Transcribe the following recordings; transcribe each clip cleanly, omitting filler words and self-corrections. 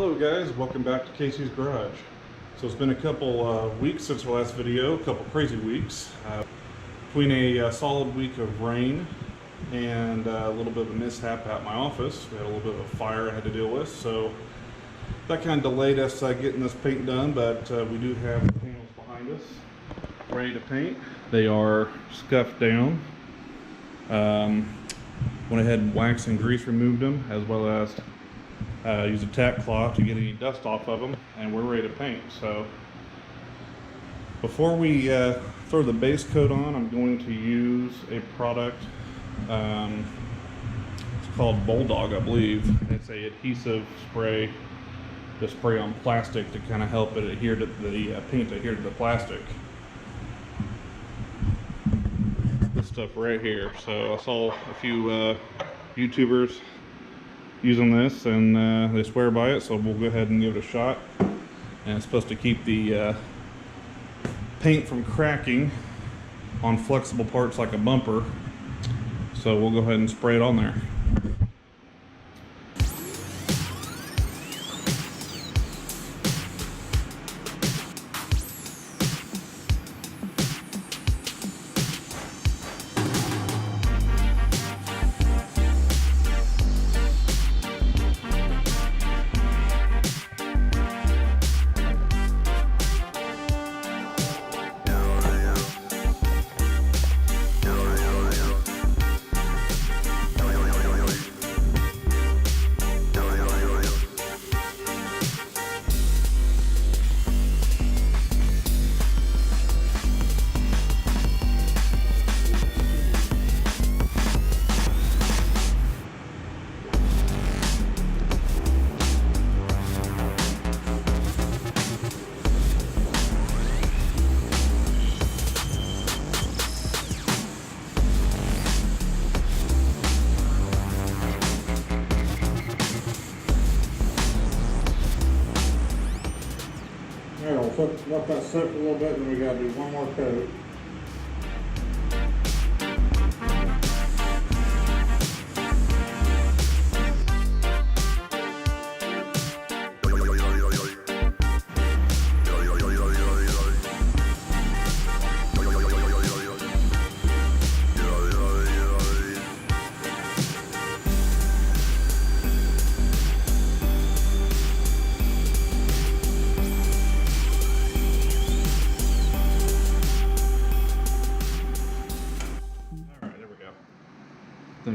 Hello guys, welcome back to Casey's Garage. So it's been a couple weeks since our last video, a couple crazy weeks. Between a solid week of rain and a little bit of a mishap at my office. We had a little bit of a fire I had to deal with, so that kind of delayed us getting this paint done, but we do have the panels behind us ready to paint. They are scuffed down. Went ahead and waxed and grease removed them, as well as use a tack cloth to get any dust off of them, and we're ready to paint. So before we throw the base coat on, I'm going to use a product. It's called Bulldog, I believe. It's a adhesive spray to spray on plastic to kind of help it adhere to the paint adhere to the plastic. This stuff right here. So I saw a few YouTubers using this, and they swear by it, so we'll go ahead and give it a shot. And it's supposed to keep the paint from cracking on flexible parts like a bumper, so we'll go ahead and spray it on there. Alright, we'll let that sit for a little bit, and then we gotta do one more coat.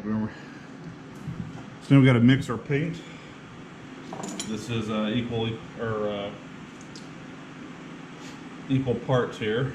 Remember. So now we got to mix our paint. This is equal parts here.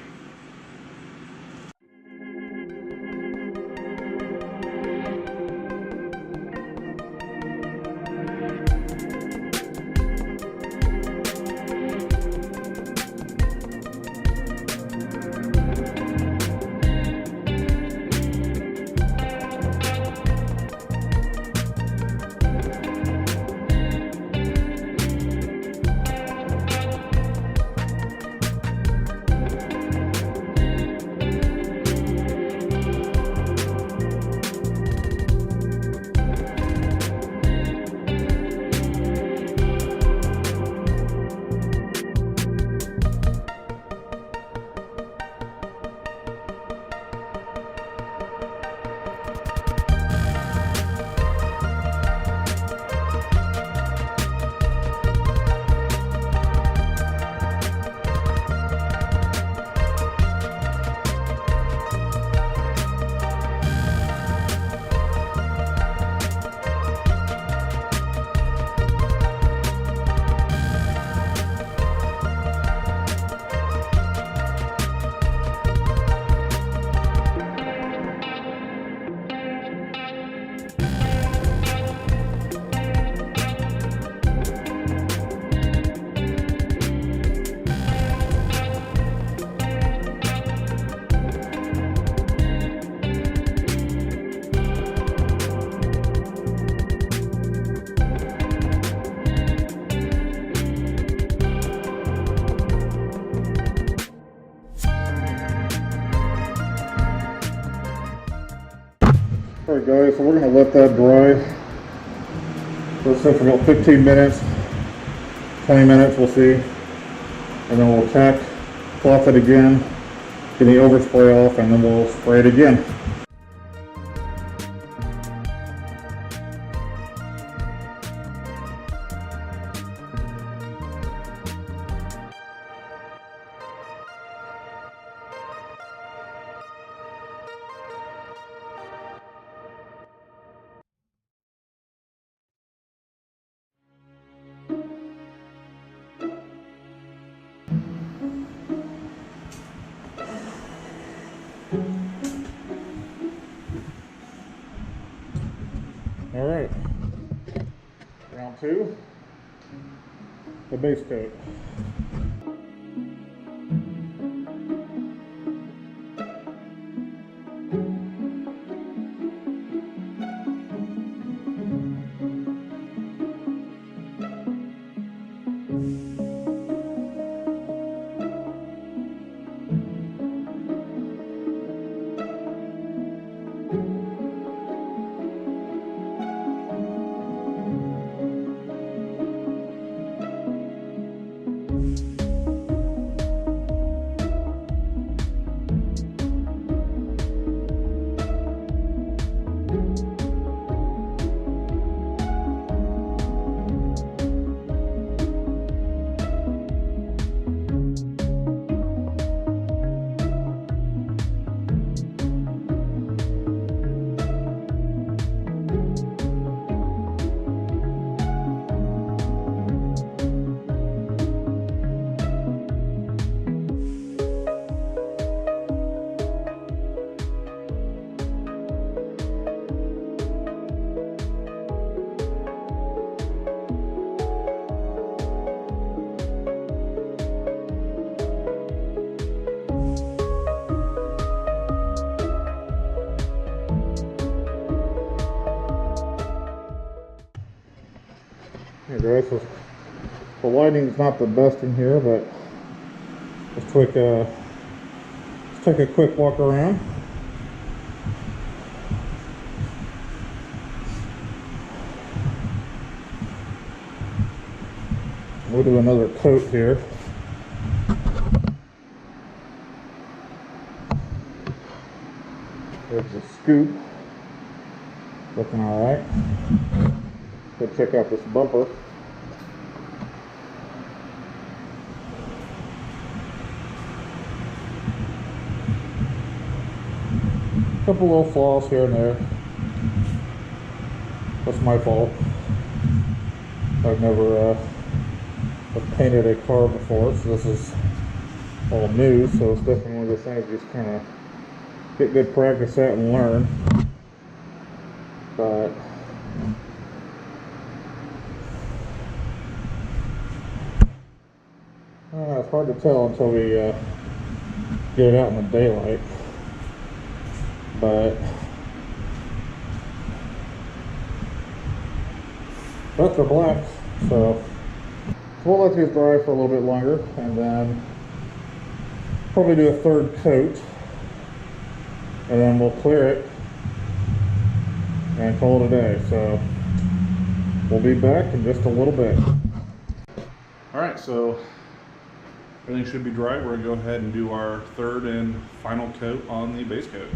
Alright guys, so we're going to let that dry. Let's sit for about 15 minutes. 20 minutes, we'll see. And then we'll tack, fluff it again, get the overspray off, and then we'll spray it again. All right, round 2, the base coat. Hey guys, so the lighting's not the best in here, but let's take a quick walk around. We'll do another coat here. There's the scoop, looking alright. Go check out this bumper. Couple little flaws here and there. That's my fault. I've never I've painted a car before, so this is all new, so it's definitely one of those things you just kind of get good practice at and learn. But it's hard to tell until we get it out in the daylight. But that's the black, so we'll let these dry for a little bit longer, and then probably do a third coat, and then we'll clear it and call it a day. So we'll be back in just a little bit. Alright, so everything should be dry. We're going to go ahead and do our third and final coat on the base coat.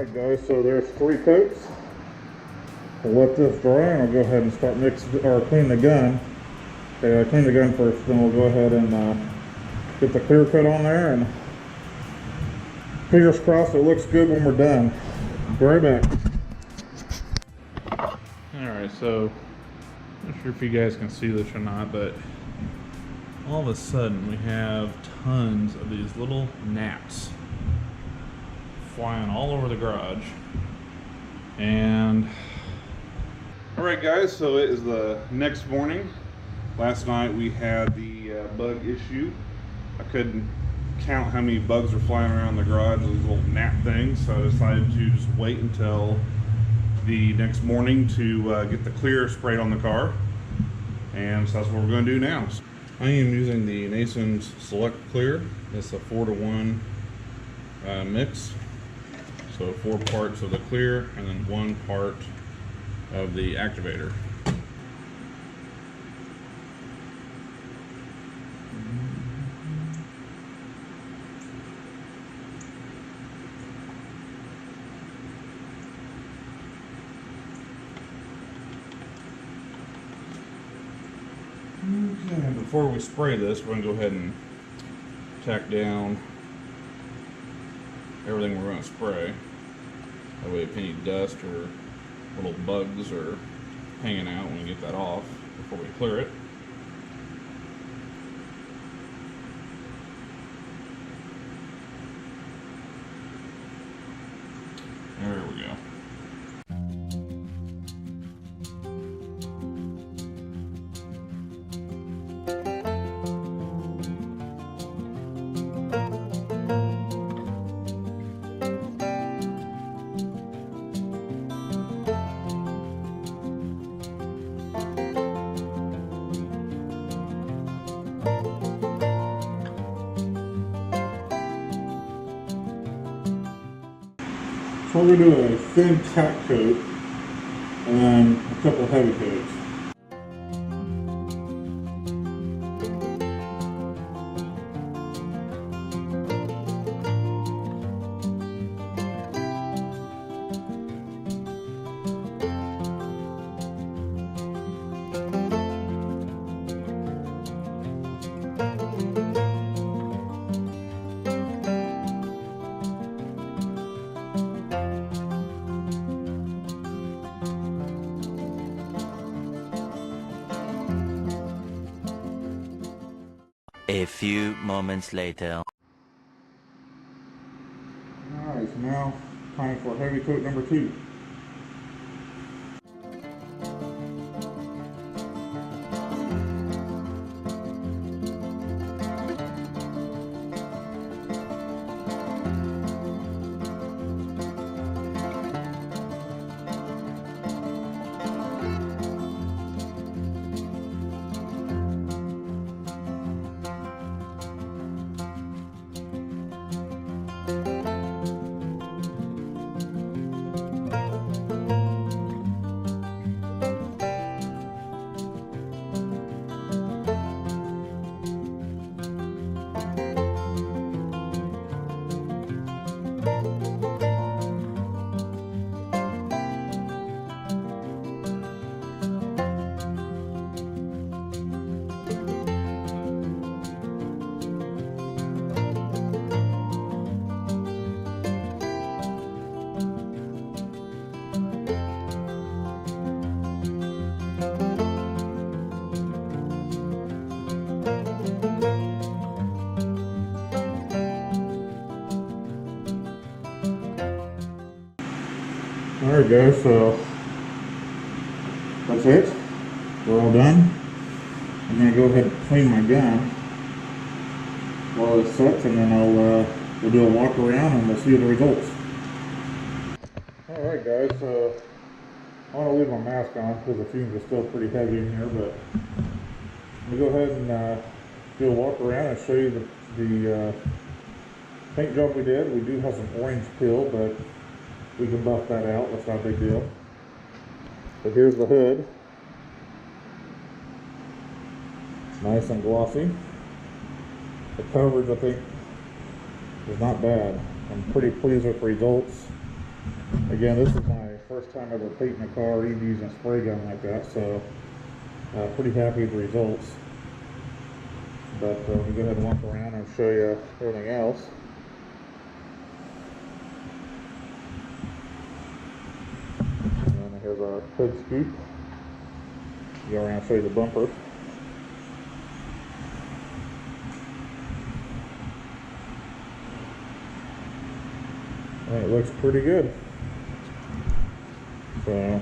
Alright guys, so there's 3 coats. We'll let this dry and I'll go ahead and start clean the gun. Okay, I clean the gun first, then we'll go ahead and get the clear coat on there, and fingers crossed it looks good when we're done. Be right back. Alright, so not sure if you guys can see this or not, but all of a sudden we have tons of these little gnats flying all over the garage. And alright guys, so it is the next morning. Last night we had the bug issue. I couldn't count how many bugs were flying around the garage, these little gnat things, so I decided to just wait until the next morning to get the clear sprayed on the car. And so that's what we're going to do now. I am using the Nason's Select Clear. It's a 4-to-1 mix. So 4 parts of the clear and then 1 part of the activator. Okay, before we spray this, we're going to go ahead and tack down everything we're going to spray. That way if any dust or little bugs are hanging out, we can get that off before we clear it. There we go. So we're going to do a thin tack coat and then a couple of heavy coats. A few moments later. Alright, so now time for heavy coat number 2. Alright guys, so that's it. We're all done. I'm going to go ahead and clean my gun while it sets, and then we'll do a walk around and we'll see the results. Alright guys, so I want to leave my mask on because the fumes are still pretty heavy in here, but I'm going to go ahead and do a walk around and show you the paint job we did. We do have some orange peel, but we can buff that out, that's not a big deal. So here's the hood. Nice and glossy. The coverage, I think, is not bad. I'm pretty pleased with the results. Again, this is my first time ever painting a car, even using a spray gun like that, so pretty happy with the results. But we'll go ahead and walk around and show you everything else. And then here's our hood scoop. Go around and show you the bumper. And it looks pretty good. So there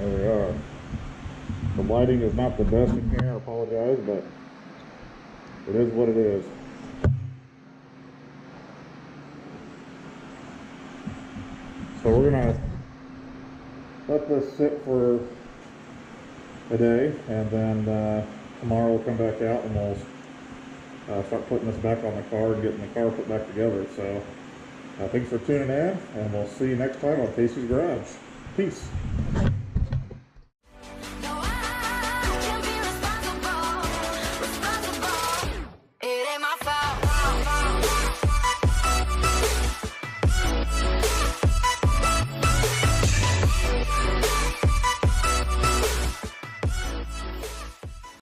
we are. The lighting is not the best in here, I apologize, but it is what it is. So we're gonna let this sit for a day, and then tomorrow we'll come back out and we'll start putting this back on the car and getting the car put back together. So thanks for tuning in, and we'll see you next time on Casey's Garage. Peace.